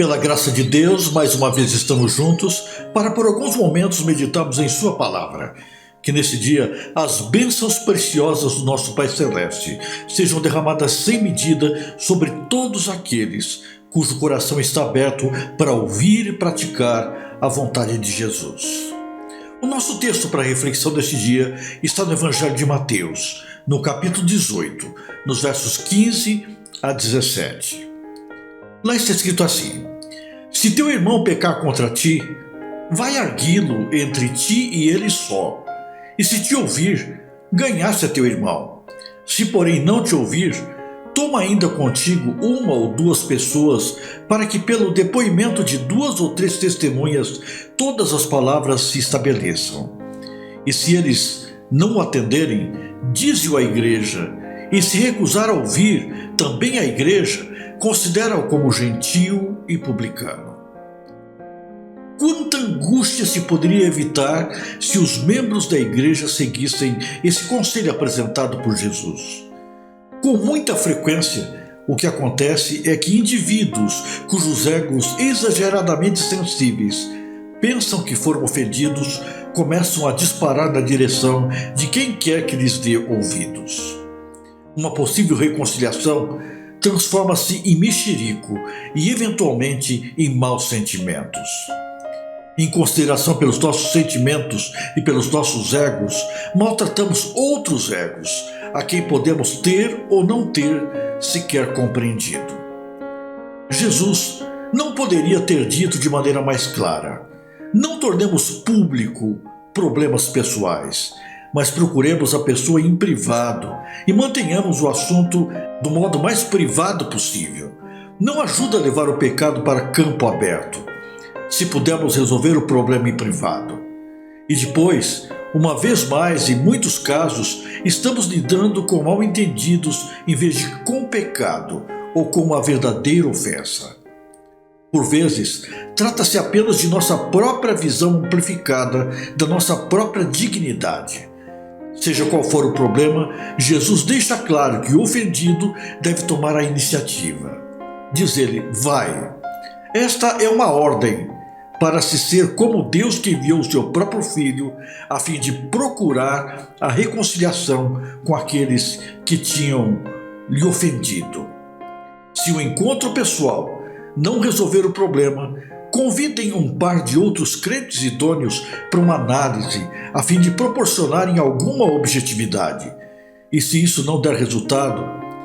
Pela graça de Deus, mais uma vez estamos juntos para por alguns momentos meditarmos em Sua Palavra. Que nesse dia as bênçãos preciosas do nosso Pai Celeste sejam derramadas sem medida sobre todos aqueles cujo coração está aberto para ouvir e praticar a vontade de Jesus. O nosso texto para a reflexão deste dia está no Evangelho de Mateus, no capítulo 18, nos versos 15 a 17. Lá está escrito assim: se teu irmão pecar contra ti, vai arguí-lo entre ti e ele só. E se te ouvir, ganhaste a teu irmão. Se porém não te ouvir, toma ainda contigo uma ou duas pessoas, para que pelo depoimento de 2 ou 3 testemunhas todas as palavras se estabeleçam. E se eles não o atenderem, dize-o à igreja. E se recusar a ouvir também a igreja, considera-o como gentio e publicano. Quanta angústia se poderia evitar se os membros da igreja seguissem esse conselho apresentado por Jesus. Com muita frequência, o que acontece é que indivíduos cujos egos exageradamente sensíveis pensam que foram ofendidos começam a disparar na direção de quem quer que lhes dê ouvidos. Uma possível reconciliação transforma-se em mexerico e, eventualmente, em maus sentimentos. Em consideração pelos nossos sentimentos e pelos nossos egos, maltratamos outros egos, a quem podemos ter ou não ter sequer compreendido. Jesus não poderia ter dito de maneira mais clara: não tornemos público problemas pessoais, mas procuremos a pessoa em privado e mantenhamos o assunto do modo mais privado possível. Não ajuda a levar o pecado para campo aberto, se pudermos resolver o problema em privado. E depois, uma vez mais, em muitos casos, estamos lidando com mal-entendidos em vez de com pecado ou com uma verdadeira ofensa. Por vezes, trata-se apenas de nossa própria visão amplificada da nossa própria dignidade. Seja qual for o problema, Jesus deixa claro que o ofendido deve tomar a iniciativa. Diz ele: vai. Esta é uma ordem para se ser como Deus que enviou o seu próprio Filho a fim de procurar a reconciliação com aqueles que tinham lhe ofendido. Se o encontro pessoal não resolver o problema, convidem um par de outros crentes idôneos para uma análise a fim de proporcionarem alguma objetividade. E se isso não der resultado,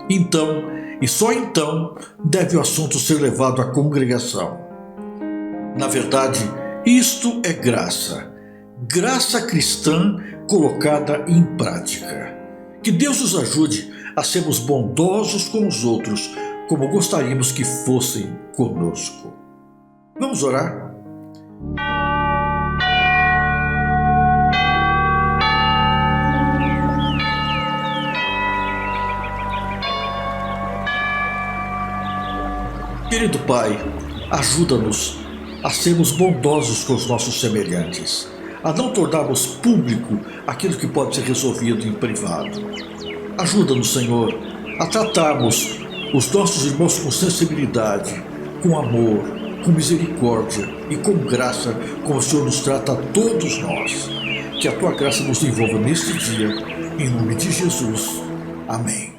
então, e só então, deve o assunto ser levado à congregação. Na verdade, isto é graça. Graça cristã colocada em prática. Que Deus nos ajude a sermos bondosos com os outros, como gostaríamos que fossem conosco. Vamos orar? Querido Pai, ajuda-nos a sermos bondosos com os nossos semelhantes, a não tornarmos público aquilo que pode ser resolvido em privado. Ajuda-nos, Senhor, a tratarmos os nossos irmãos com sensibilidade, com amor, com misericórdia e com graça, como o Senhor nos trata a todos nós. Que a Tua graça nos envolva neste dia, em nome de Jesus. Amém.